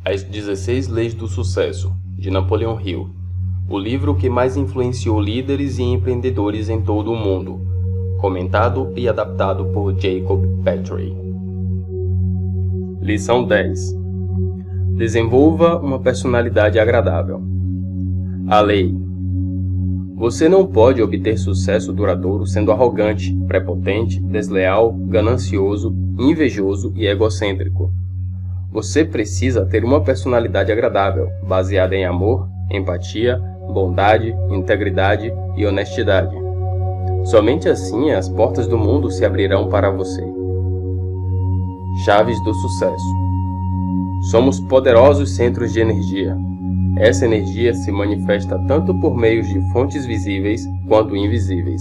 As 16 Leis do Sucesso, de Napoleon Hill, o livro que mais influenciou líderes e empreendedores em todo o mundo, comentado e adaptado por Jacob Petrie. Lição 10. Desenvolva uma personalidade agradável. A lei. Você não pode obter sucesso duradouro sendo arrogante, prepotente, desleal, ganancioso, invejoso e egocêntrico. Você precisa ter uma personalidade agradável, baseada em amor, empatia, bondade, integridade e honestidade. Somente assim as portas do mundo se abrirão para você. Chaves do sucesso. Somos poderosos centros de energia. Essa energia se manifesta tanto por meios de fontes visíveis quanto invisíveis.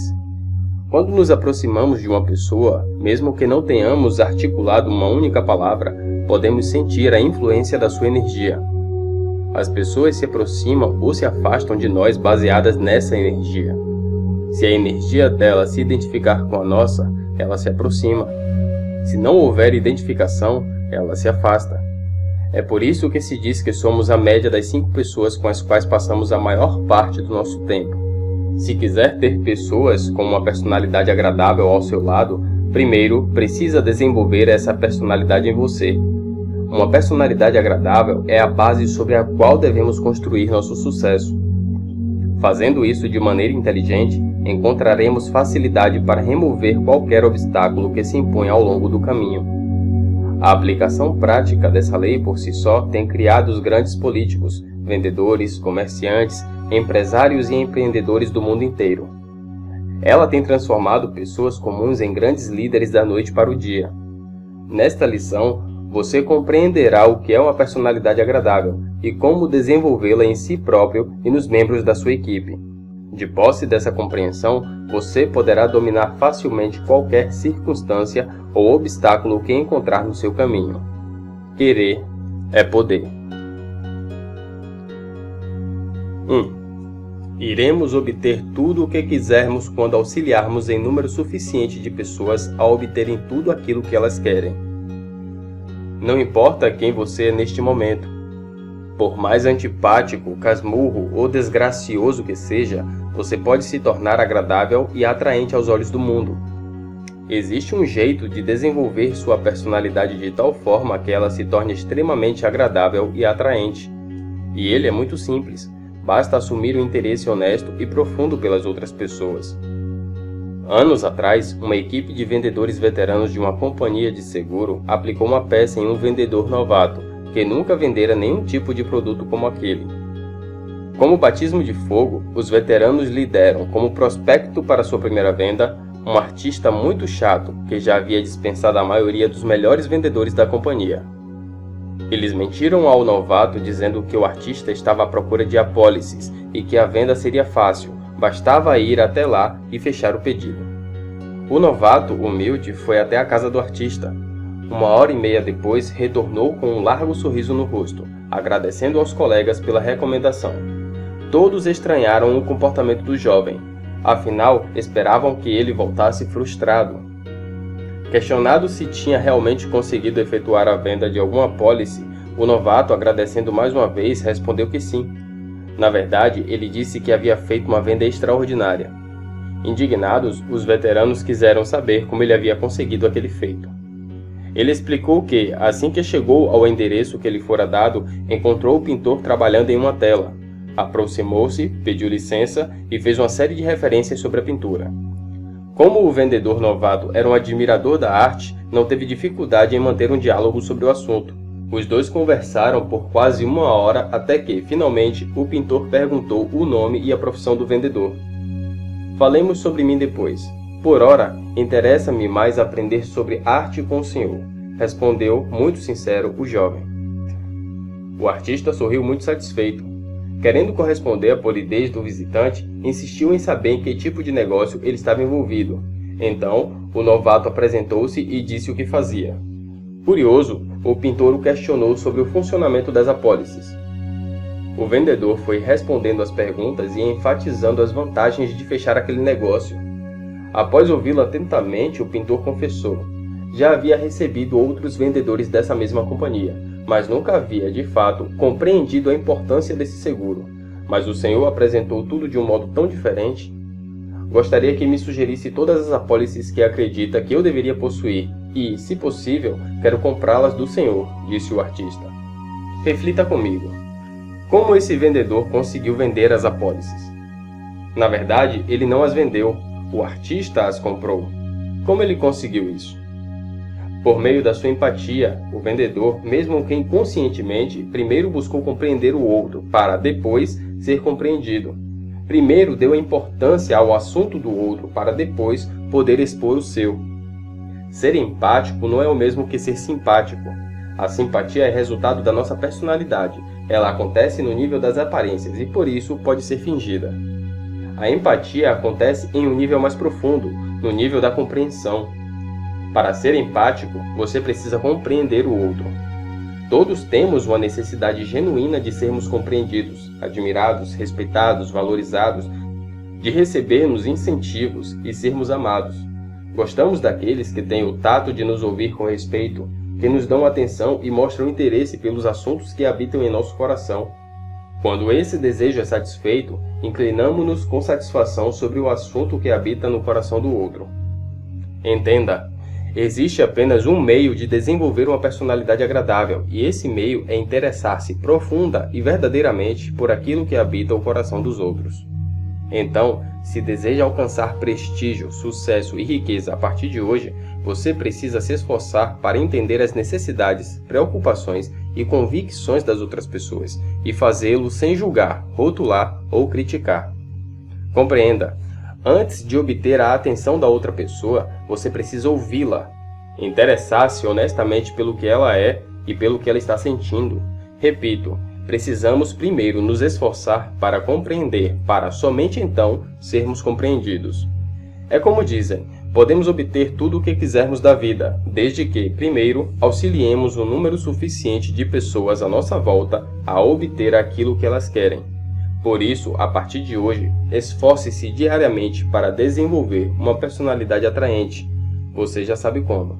Quando nos aproximamos de uma pessoa, mesmo que não tenhamos articulado uma única palavra, podemos sentir a influência da sua energia. As pessoas se aproximam ou se afastam de nós baseadas nessa energia. Se a energia dela se identificar com a nossa, ela se aproxima. Se não houver identificação, ela se afasta. É por isso que se diz que somos a média das 5 pessoas com as quais passamos a maior parte do nosso tempo. Se quiser ter pessoas com uma personalidade agradável ao seu lado, primeiro precisa desenvolver essa personalidade em você. Uma personalidade agradável é a base sobre a qual devemos construir nosso sucesso. Fazendo isso de maneira inteligente, encontraremos facilidade para remover qualquer obstáculo que se impõe ao longo do caminho. A aplicação prática dessa lei por si só tem criado os grandes políticos, vendedores, comerciantes, empresários e empreendedores do mundo inteiro. Ela tem transformado pessoas comuns em grandes líderes da noite para o dia. Nesta lição, você compreenderá o que é uma personalidade agradável e como desenvolvê-la em si próprio e nos membros da sua equipe. De posse dessa compreensão, você poderá dominar facilmente qualquer circunstância ou obstáculo que encontrar no seu caminho. Querer é poder. 1. Iremos obter tudo o que quisermos quando auxiliarmos em número suficiente de pessoas a obterem tudo aquilo que elas querem. Não importa quem você é neste momento. Por mais antipático, casmurro ou desgracioso que seja, você pode se tornar agradável e atraente aos olhos do mundo. Existe um jeito de desenvolver sua personalidade de tal forma que ela se torne extremamente agradável e atraente. E ele é muito simples. Basta assumir um interesse honesto e profundo pelas outras pessoas. Anos atrás, uma equipe de vendedores veteranos de uma companhia de seguro aplicou uma peça em um vendedor novato, que nunca vendera nenhum tipo de produto como aquele. Como batismo de fogo, os veteranos lhe deram como prospecto para sua primeira venda um artista muito chato que já havia dispensado a maioria dos melhores vendedores da companhia. Eles mentiram ao novato dizendo que o artista estava à procura de apólices e que a venda seria fácil, bastava ir até lá e fechar o pedido. O novato, humilde, foi até a casa do artista. 1h30 depois, retornou com um largo sorriso no rosto, agradecendo aos colegas pela recomendação. Todos estranharam o comportamento do jovem. Afinal, esperavam que ele voltasse frustrado. Questionado se tinha realmente conseguido efetuar a venda de alguma apólice, o novato, agradecendo mais uma vez, respondeu que sim. Na verdade, ele disse que havia feito uma venda extraordinária. Indignados, os veteranos quiseram saber como ele havia conseguido aquele feito. Ele explicou que, assim que chegou ao endereço que lhe fora dado, encontrou o pintor trabalhando em uma tela. Aproximou-se, pediu licença e fez uma série de referências sobre a pintura. Como o vendedor novato era um admirador da arte, não teve dificuldade em manter um diálogo sobre o assunto. Os dois conversaram por quase 1 hora até que, finalmente, o pintor perguntou o nome e a profissão do vendedor. Falemos sobre mim depois. Por ora, interessa-me mais aprender sobre arte com o senhor, respondeu, muito sincero, o jovem. O artista sorriu muito satisfeito. Querendo corresponder à polidez do visitante, insistiu em saber em que tipo de negócio ele estava envolvido. Então, o novato apresentou-se e disse o que fazia. Curioso, o pintor o questionou sobre o funcionamento das apólices. O vendedor foi respondendo às perguntas e enfatizando as vantagens de fechar aquele negócio. Após ouvi-lo atentamente, o pintor confessou: já havia recebido outros vendedores dessa mesma companhia, mas nunca havia, de fato, compreendido a importância desse seguro. Mas o Senhor apresentou tudo de um modo tão diferente. Gostaria que me sugerisse todas as apólices que acredita que eu deveria possuir e, se possível, quero comprá-las do Senhor, disse o artista. Reflita comigo. Como esse vendedor conseguiu vender as apólices? Na verdade, ele não as vendeu, o artista as comprou. Como ele conseguiu isso? Por meio da sua empatia, o vendedor, mesmo que inconscientemente, primeiro buscou compreender o outro, para depois ser compreendido. Primeiro deu a importância ao assunto do outro, para depois poder expor o seu. Ser empático não é o mesmo que ser simpático. A simpatia é resultado da nossa personalidade. Ela acontece no nível das aparências e, por isso, pode ser fingida. A empatia acontece em um nível mais profundo, no nível da compreensão. Para ser empático, você precisa compreender o outro. Todos temos uma necessidade genuína de sermos compreendidos, admirados, respeitados, valorizados, de recebermos incentivos e sermos amados. Gostamos daqueles que têm o tato de nos ouvir com respeito, que nos dão atenção e mostram interesse pelos assuntos que habitam em nosso coração. Quando esse desejo é satisfeito, inclinamo-nos com satisfação sobre o assunto que habita no coração do outro. Entenda, existe apenas um meio de desenvolver uma personalidade agradável, e esse meio é interessar-se profunda e verdadeiramente por aquilo que habita o coração dos outros. Então, se deseja alcançar prestígio, sucesso e riqueza a partir de hoje, você precisa se esforçar para entender as necessidades, preocupações e convicções das outras pessoas e fazê-lo sem julgar, rotular ou criticar. Compreenda, antes de obter a atenção da outra pessoa, você precisa ouvi-la, interessar-se honestamente pelo que ela é e pelo que ela está sentindo. Repito, precisamos primeiro nos esforçar para compreender, para somente então sermos compreendidos. É como dizem, podemos obter tudo o que quisermos da vida, desde que, primeiro, auxiliemos um número suficiente de pessoas à nossa volta a obter aquilo que elas querem. Por isso, a partir de hoje, esforce-se diariamente para desenvolver uma personalidade atraente. Você já sabe como.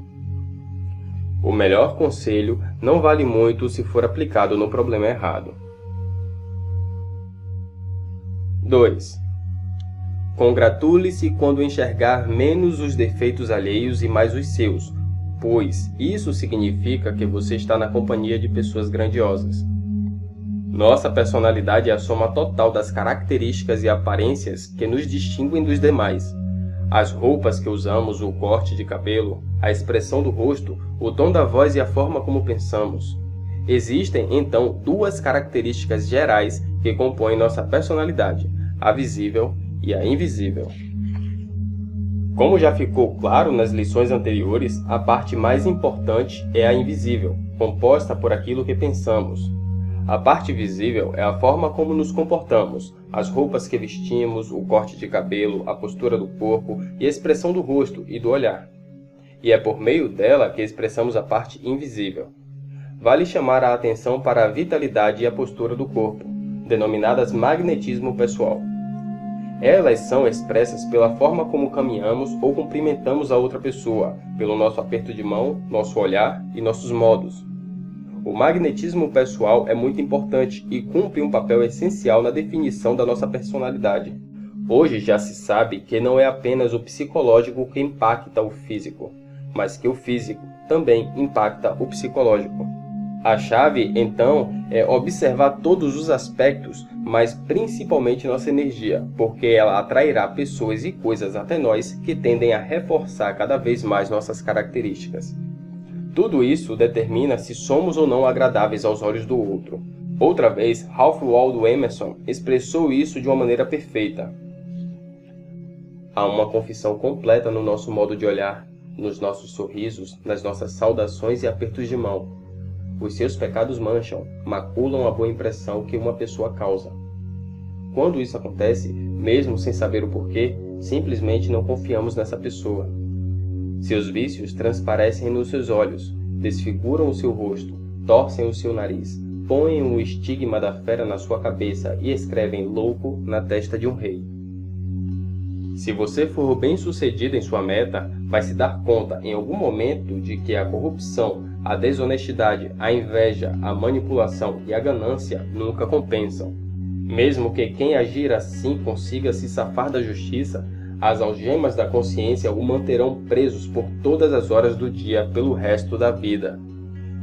O melhor conselho não vale muito se for aplicado no problema errado. 2. Congratule-se quando enxergar menos os defeitos alheios e mais os seus, pois isso significa que você está na companhia de pessoas grandiosas. Nossa personalidade é a soma total das características e aparências que nos distinguem dos demais. As roupas que usamos, o corte de cabelo, a expressão do rosto, o tom da voz e a forma como pensamos. Existem, então, duas características gerais que compõem nossa personalidade, a visível e a invisível. Como já ficou claro nas lições anteriores, a parte mais importante é a invisível, composta por aquilo que pensamos. A parte visível é a forma como nos comportamos, as roupas que vestimos, o corte de cabelo, a postura do corpo e a expressão do rosto e do olhar. E é por meio dela que expressamos a parte invisível. Vale chamar a atenção para a vitalidade e a postura do corpo, denominadas magnetismo pessoal. Elas são expressas pela forma como caminhamos ou cumprimentamos a outra pessoa, pelo nosso aperto de mão, nosso olhar e nossos modos. O magnetismo pessoal é muito importante e cumpre um papel essencial na definição da nossa personalidade. Hoje já se sabe que não é apenas o psicológico que impacta o físico, mas que o físico também impacta o psicológico. A chave, então, é observar todos os aspectos, mas principalmente nossa energia, porque ela atrairá pessoas e coisas até nós que tendem a reforçar cada vez mais nossas características. Tudo isso determina se somos ou não agradáveis aos olhos do outro. Outra vez, Ralph Waldo Emerson expressou isso de uma maneira perfeita. Há uma confissão completa no nosso modo de olhar, nos nossos sorrisos, nas nossas saudações e apertos de mão. Os seus pecados mancham, maculam a boa impressão que uma pessoa causa. Quando isso acontece, mesmo sem saber o porquê, simplesmente não confiamos nessa pessoa. Seus vícios transparecem nos seus olhos, desfiguram o seu rosto, torcem o seu nariz, põem o estigma da fera na sua cabeça e escrevem louco na testa de um rei. Se você for bem-sucedido em sua meta, vai se dar conta em algum momento de que a corrupção, a desonestidade, a inveja, a manipulação e a ganância nunca compensam. Mesmo que quem agir assim consiga se safar da justiça, as algemas da consciência o manterão presos por todas as horas do dia pelo resto da vida.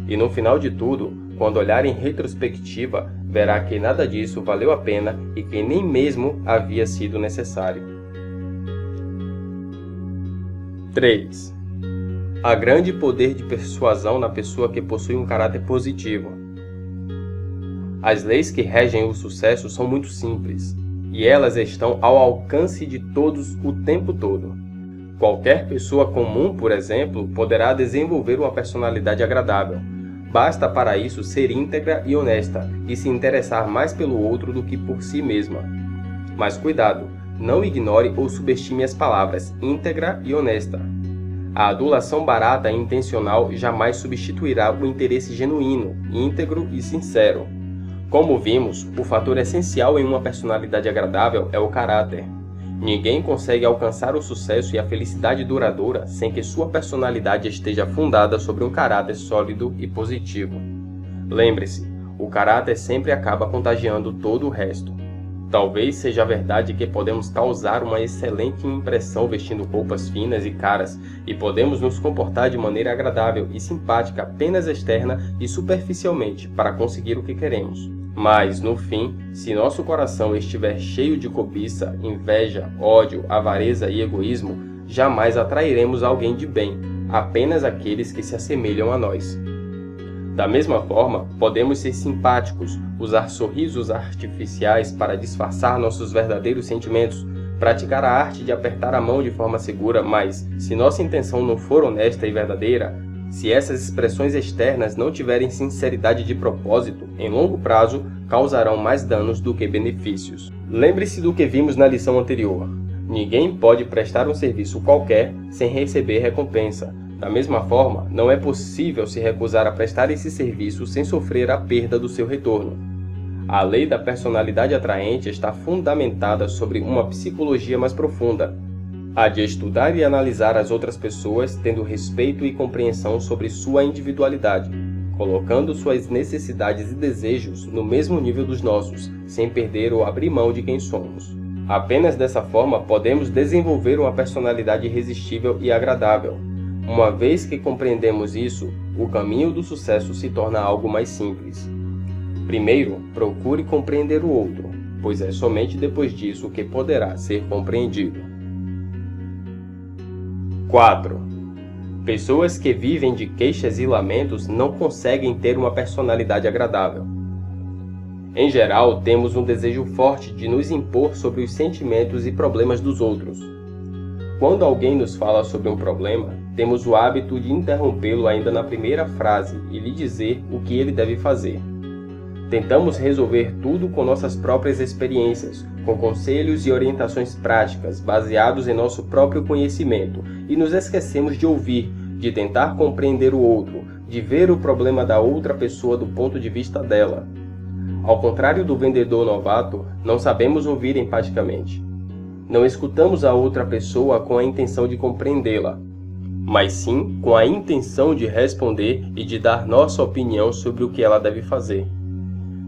E no final de tudo, quando olhar em retrospectiva, verá que nada disso valeu a pena e que nem mesmo havia sido necessário. 3. Há grande poder de persuasão na pessoa que possui um caráter positivo. As leis que regem o sucesso são muito simples, e elas estão ao alcance de todos o tempo todo. Qualquer pessoa comum, por exemplo, poderá desenvolver uma personalidade agradável. Basta para isso ser íntegra e honesta, e se interessar mais pelo outro do que por si mesma. Mas cuidado, não ignore ou subestime as palavras íntegra e honesta. A adulação barata e intencional jamais substituirá o interesse genuíno, íntegro e sincero. Como vimos, o fator essencial em uma personalidade agradável é o caráter. Ninguém consegue alcançar o sucesso e a felicidade duradoura sem que sua personalidade esteja fundada sobre um caráter sólido e positivo. Lembre-se, o caráter sempre acaba contagiando todo o resto. Talvez seja verdade que podemos causar uma excelente impressão vestindo roupas finas e caras, e podemos nos comportar de maneira agradável e simpática apenas externa e superficialmente para conseguir o que queremos. Mas, no fim, se nosso coração estiver cheio de cobiça, inveja, ódio, avareza e egoísmo, jamais atrairemos alguém de bem, apenas aqueles que se assemelham a nós. Da mesma forma, podemos ser simpáticos, usar sorrisos artificiais para disfarçar nossos verdadeiros sentimentos, praticar a arte de apertar a mão de forma segura, mas, se nossa intenção não for honesta e verdadeira, se essas expressões externas não tiverem sinceridade de propósito, em longo prazo, causarão mais danos do que benefícios. Lembre-se do que vimos na lição anterior. Ninguém pode prestar um serviço qualquer sem receber recompensa. Da mesma forma, não é possível se recusar a prestar esse serviço sem sofrer a perda do seu retorno. A lei da personalidade atraente está fundamentada sobre uma psicologia mais profunda, a de estudar e analisar as outras pessoas tendo respeito e compreensão sobre sua individualidade, colocando suas necessidades e desejos no mesmo nível dos nossos, sem perder ou abrir mão de quem somos. Apenas dessa forma podemos desenvolver uma personalidade irresistível e agradável. Uma vez que compreendemos isso, o caminho do sucesso se torna algo mais simples. Primeiro, procure compreender o outro, pois é somente depois disso que poderá ser compreendido. 4. Pessoas que vivem de queixas e lamentos não conseguem ter uma personalidade agradável. Em geral, temos um desejo forte de nos impor sobre os sentimentos e problemas dos outros. Quando alguém nos fala sobre um problema, temos o hábito de interrompê-lo ainda na primeira frase e lhe dizer o que ele deve fazer. Tentamos resolver tudo com nossas próprias experiências, com conselhos e orientações práticas baseados em nosso próprio conhecimento, e nos esquecemos de ouvir, de tentar compreender o outro, de ver o problema da outra pessoa do ponto de vista dela. Ao contrário do vendedor novato, não sabemos ouvir empaticamente. Não escutamos a outra pessoa com a intenção de compreendê-la, mas sim com a intenção de responder e de dar nossa opinião sobre o que ela deve fazer.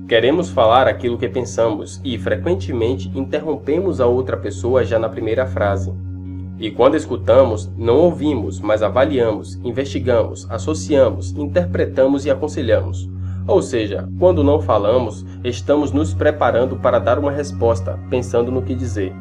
Queremos falar aquilo que pensamos e, frequentemente, interrompemos a outra pessoa já na primeira frase. E quando escutamos, não ouvimos, mas avaliamos, investigamos, associamos, interpretamos e aconselhamos. Ou seja, quando não falamos, estamos nos preparando para dar uma resposta, pensando no que dizer.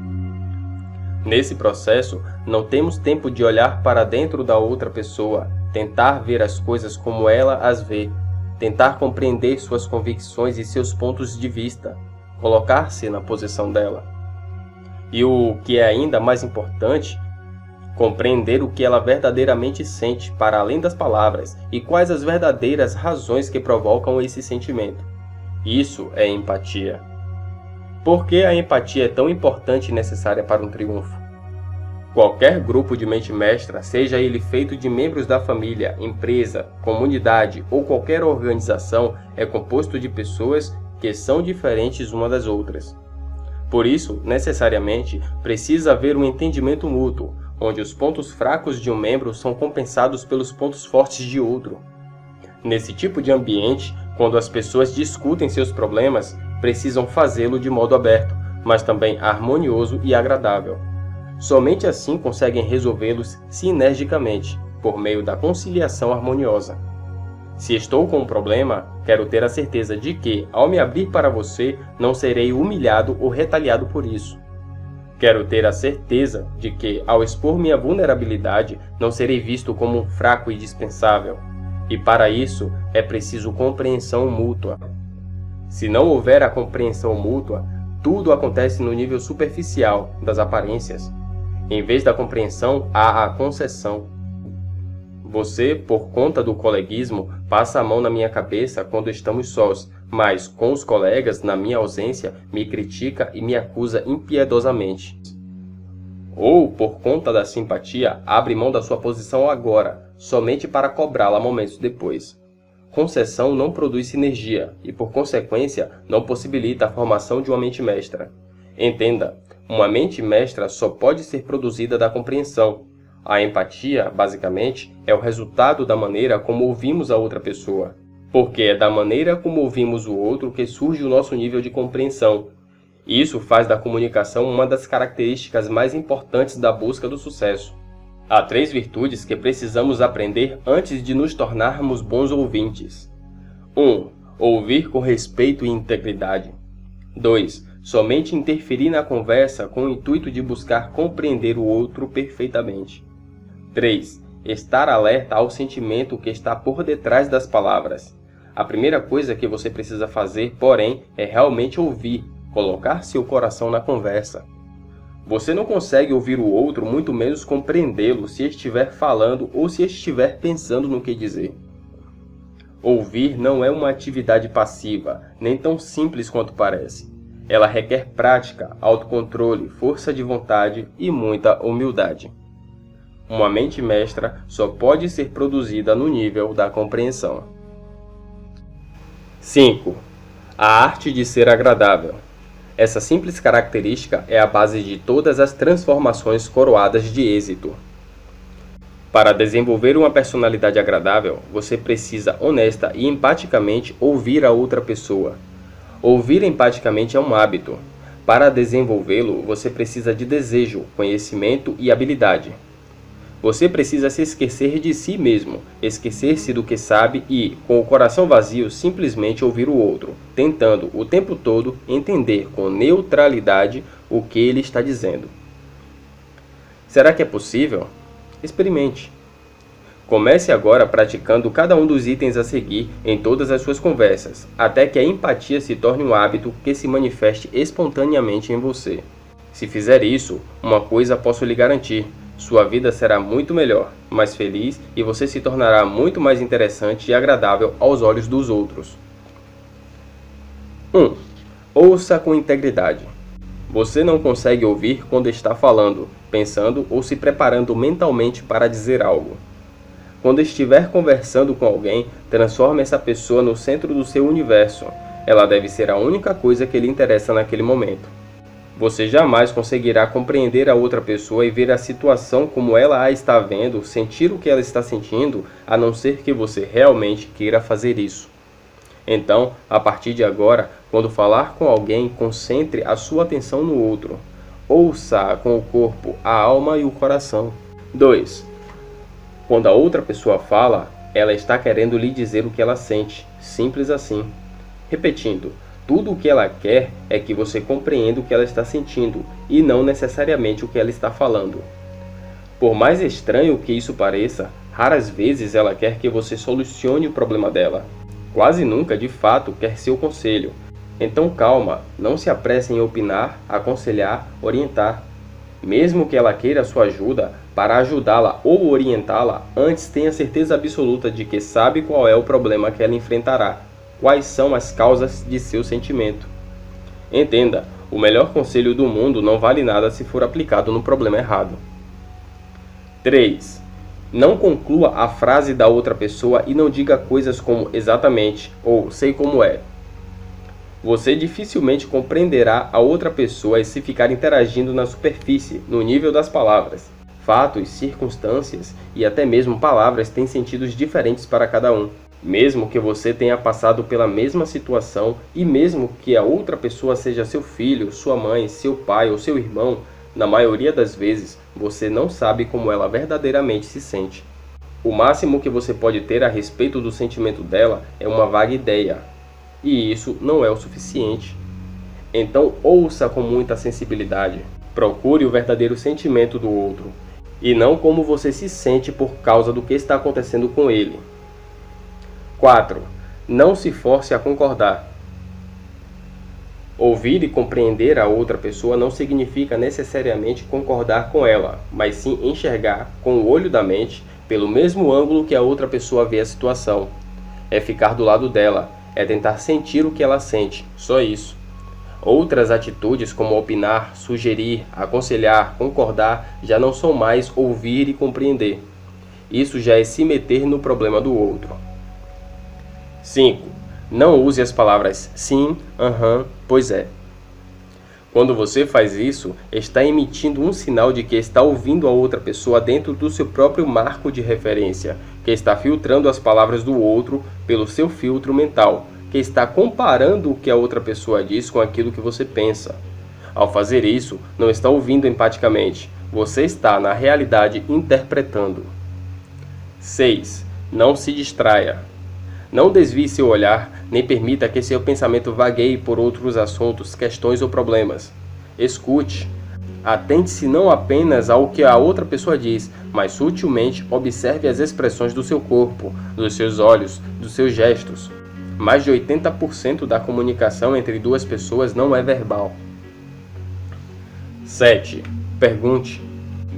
Nesse processo, não temos tempo de olhar para dentro da outra pessoa, tentar ver as coisas como ela as vê, tentar compreender suas convicções e seus pontos de vista, colocar-se na posição dela. E o que é ainda mais importante, compreender o que ela verdadeiramente sente para além das palavras e quais as verdadeiras razões que provocam esse sentimento. Isso é empatia. Por que a empatia é tão importante e necessária para um triunfo? Qualquer grupo de mente mestra, seja ele feito de membros da família, empresa, comunidade ou qualquer organização, é composto de pessoas que são diferentes uma das outras. Por isso, necessariamente, precisa haver um entendimento mútuo, onde os pontos fracos de um membro são compensados pelos pontos fortes de outro. Nesse tipo de ambiente, quando as pessoas discutem seus problemas, precisam fazê-lo de modo aberto, mas também harmonioso e agradável. Somente assim conseguem resolvê-los sinergicamente, por meio da conciliação harmoniosa. Se estou com um problema, quero ter a certeza de que, ao me abrir para você, não serei humilhado ou retaliado por isso. Quero ter a certeza de que, ao expor minha vulnerabilidade, não serei visto como um fraco e dispensável. E para isso, é preciso compreensão mútua. Se não houver a compreensão mútua, tudo acontece no nível superficial das aparências. Em vez da compreensão, há a concessão. Você, por conta do coleguismo, passa a mão na minha cabeça quando estamos sós, mas, com os colegas, na minha ausência, me critica e me acusa impiedosamente. Ou, por conta da simpatia, abre mão da sua posição agora, somente para cobrá-la momentos depois. Concessão não produz sinergia e, por consequência, não possibilita a formação de uma mente mestra. Entenda, uma mente mestra só pode ser produzida da compreensão. A empatia, basicamente, é o resultado da maneira como ouvimos a outra pessoa. Porque é da maneira como ouvimos o outro que surge o nosso nível de compreensão. Isso faz da comunicação uma das características mais importantes da busca do sucesso. Há 3 virtudes que precisamos aprender antes de nos tornarmos bons ouvintes. 1. Ouvir com respeito e integridade. 2. Somente interferir na conversa com o intuito de buscar compreender o outro perfeitamente. 3. Estar alerta ao sentimento que está por detrás das palavras. A primeira coisa que você precisa fazer, porém, é realmente ouvir, colocar seu coração na conversa. Você não consegue ouvir o outro, muito menos compreendê-lo, se estiver falando ou se estiver pensando no que dizer. Ouvir não é uma atividade passiva, nem tão simples quanto parece. Ela requer prática, autocontrole, força de vontade e muita humildade. Uma mente mestra só pode ser produzida no nível da compreensão. 5. A arte de ser agradável. Essa simples característica é a base de todas as transformações coroadas de êxito. Para desenvolver uma personalidade agradável, você precisa honesta e empaticamente ouvir a outra pessoa. Ouvir empaticamente é um hábito. Para desenvolvê-lo, você precisa de desejo, conhecimento e habilidade. Você precisa se esquecer de si mesmo, esquecer-se do que sabe e, com o coração vazio, simplesmente ouvir o outro, tentando o tempo todo entender com neutralidade o que ele está dizendo. Será que é possível? Experimente. Comece agora praticando cada um dos itens a seguir em todas as suas conversas, até que a empatia se torne um hábito que se manifeste espontaneamente em você. Se fizer isso, uma coisa posso lhe garantir: sua vida será muito melhor, mais feliz e você se tornará muito mais interessante e agradável aos olhos dos outros. 1. Ouça com integridade. Você não consegue ouvir quando está falando, pensando ou se preparando mentalmente para dizer algo. Quando estiver conversando com alguém, transforme essa pessoa no centro do seu universo. Ela deve ser a única coisa que lhe interessa naquele momento. Você jamais conseguirá compreender a outra pessoa e ver a situação como ela a está vendo, sentir o que ela está sentindo, a não ser que você realmente queira fazer isso. Então, a partir de agora, quando falar com alguém, concentre a sua atenção no outro. Ouça com o corpo, a alma e o coração. 2. Quando a outra pessoa fala, ela está querendo lhe dizer o que ela sente. Simples assim. Repetindo, tudo o que ela quer é que você compreenda o que ela está sentindo e não necessariamente o que ela está falando. Por mais estranho que isso pareça, raras vezes ela quer que você solucione o problema dela. Quase nunca, de fato, quer seu conselho. Então calma, não se apresse em opinar, aconselhar, orientar. Mesmo que ela queira sua ajuda, para ajudá-la ou orientá-la, antes tenha certeza absoluta de que sabe qual é o problema que ela enfrentará. Quais são as causas de seu sentimento. Entenda, o melhor conselho do mundo não vale nada se for aplicado no problema errado. 3. Não conclua a frase da outra pessoa e não diga coisas como exatamente ou sei como é. Você dificilmente compreenderá a outra pessoa se ficar interagindo na superfície, no nível das palavras. Fatos, circunstâncias e até mesmo palavras têm sentidos diferentes para cada um. Mesmo que você tenha passado pela mesma situação e mesmo que a outra pessoa seja seu filho, sua mãe, seu pai ou seu irmão, na maioria das vezes você não sabe como ela verdadeiramente se sente. O máximo que você pode ter a respeito do sentimento dela é uma vaga ideia, e isso não é o suficiente. Então ouça com muita sensibilidade. Procure o verdadeiro sentimento do outro, e não como você se sente por causa do que está acontecendo com ele. 4. Não se force a concordar. Ouvir e compreender a outra pessoa não significa necessariamente concordar com ela, mas sim enxergar com o olho da mente, pelo mesmo ângulo que a outra pessoa vê a situação. É ficar do lado dela, é tentar sentir o que ela sente, só isso. Outras atitudes como opinar, sugerir, aconselhar, concordar, já não são mais ouvir e compreender. Isso já é se meter no problema do outro. 5. Não use as palavras sim, aham, pois é. Quando você faz isso, está emitindo um sinal de que está ouvindo a outra pessoa dentro do seu próprio marco de referência, que está filtrando as palavras do outro pelo seu filtro mental, que está comparando o que a outra pessoa diz com aquilo que você pensa. Ao fazer isso, não está ouvindo empaticamente, você está, na realidade, interpretando. 6. Não se distraia. Não desvie seu olhar, nem permita que seu pensamento vagueie por outros assuntos, questões ou problemas. Escute. Atente-se não apenas ao que a outra pessoa diz, mas sutilmente observe as expressões do seu corpo, dos seus olhos, dos seus gestos. Mais de 80% da comunicação entre duas pessoas não é verbal. 7. Pergunte.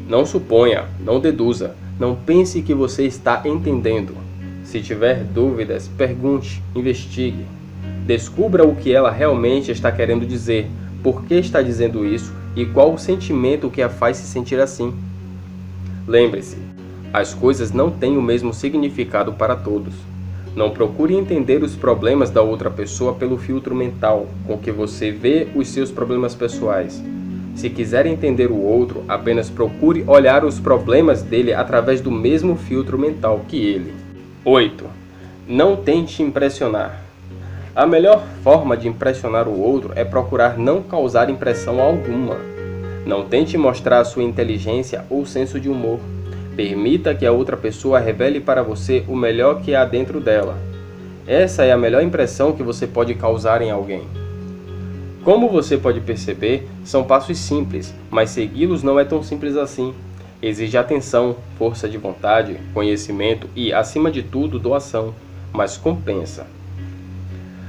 Não suponha, não deduza, não pense que você está entendendo. Se tiver dúvidas, pergunte, investigue. Descubra o que ela realmente está querendo dizer, por que está dizendo isso e qual o sentimento que a faz se sentir assim. Lembre-se, as coisas não têm o mesmo significado para todos. Não procure entender os problemas da outra pessoa pelo filtro mental com que você vê os seus problemas pessoais. Se quiser entender o outro, apenas procure olhar os problemas dele através do mesmo filtro mental que ele. 8. Não tente impressionar. A melhor forma de impressionar o outro é procurar não causar impressão alguma. Não tente mostrar a sua inteligência ou senso de humor. Permita que a outra pessoa revele para você o melhor que há dentro dela. Essa é a melhor impressão que você pode causar em alguém. Como você pode perceber, são passos simples, mas segui-los não é tão simples assim. Exige atenção, força de vontade, conhecimento e, acima de tudo, doação, mas compensa.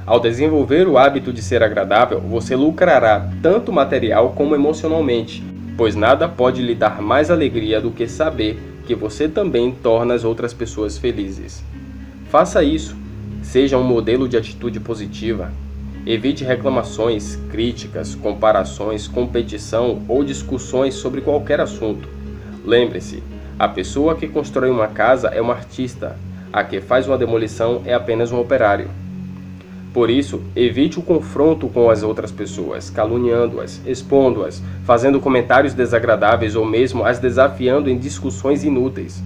Ao desenvolver o hábito de ser agradável, você lucrará tanto material como emocionalmente, pois nada pode lhe dar mais alegria do que saber que você também torna as outras pessoas felizes. Faça isso, seja um modelo de atitude positiva. Evite reclamações, críticas, comparações, competição ou discussões sobre qualquer assunto. Lembre-se, a pessoa que constrói uma casa é uma artista, a que faz uma demolição é apenas um operário. Por isso, evite o confronto com as outras pessoas, caluniando-as, expondo-as, fazendo comentários desagradáveis ou mesmo as desafiando em discussões inúteis.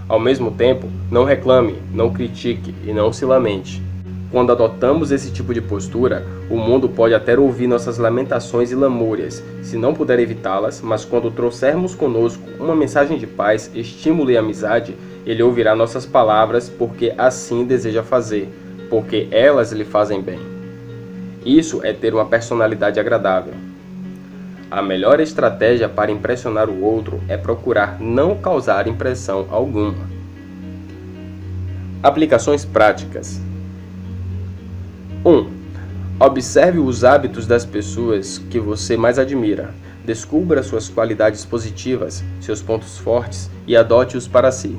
Ao mesmo tempo, não reclame, não critique e não se lamente. Quando adotamos esse tipo de postura, o mundo pode até ouvir nossas lamentações e lamúrias, se não puder evitá-las, mas quando trouxermos conosco uma mensagem de paz, estímulo e amizade, ele ouvirá nossas palavras porque assim deseja fazer, porque elas lhe fazem bem. Isso é ter uma personalidade agradável. A melhor estratégia para impressionar o outro é procurar não causar impressão alguma. Aplicações práticas. 1. Observe os hábitos das pessoas que você mais admira. Descubra suas qualidades positivas, seus pontos fortes e adote-os para si.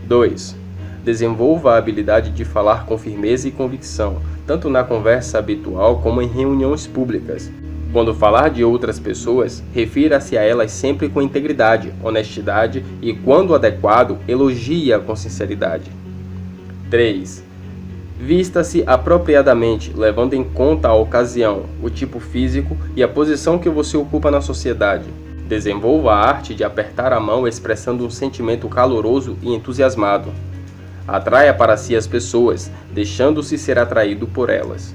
2. Desenvolva a habilidade de falar com firmeza e convicção, tanto na conversa habitual como em reuniões públicas. Quando falar de outras pessoas, refira-se a elas sempre com integridade, honestidade e, quando adequado, elogie-a com sinceridade. 3. Vista-se apropriadamente, levando em conta a ocasião, o tipo físico e a posição que você ocupa na sociedade. Desenvolva a arte de apertar a mão expressando um sentimento caloroso e entusiasmado. Atraia para si as pessoas, deixando-se ser atraído por elas.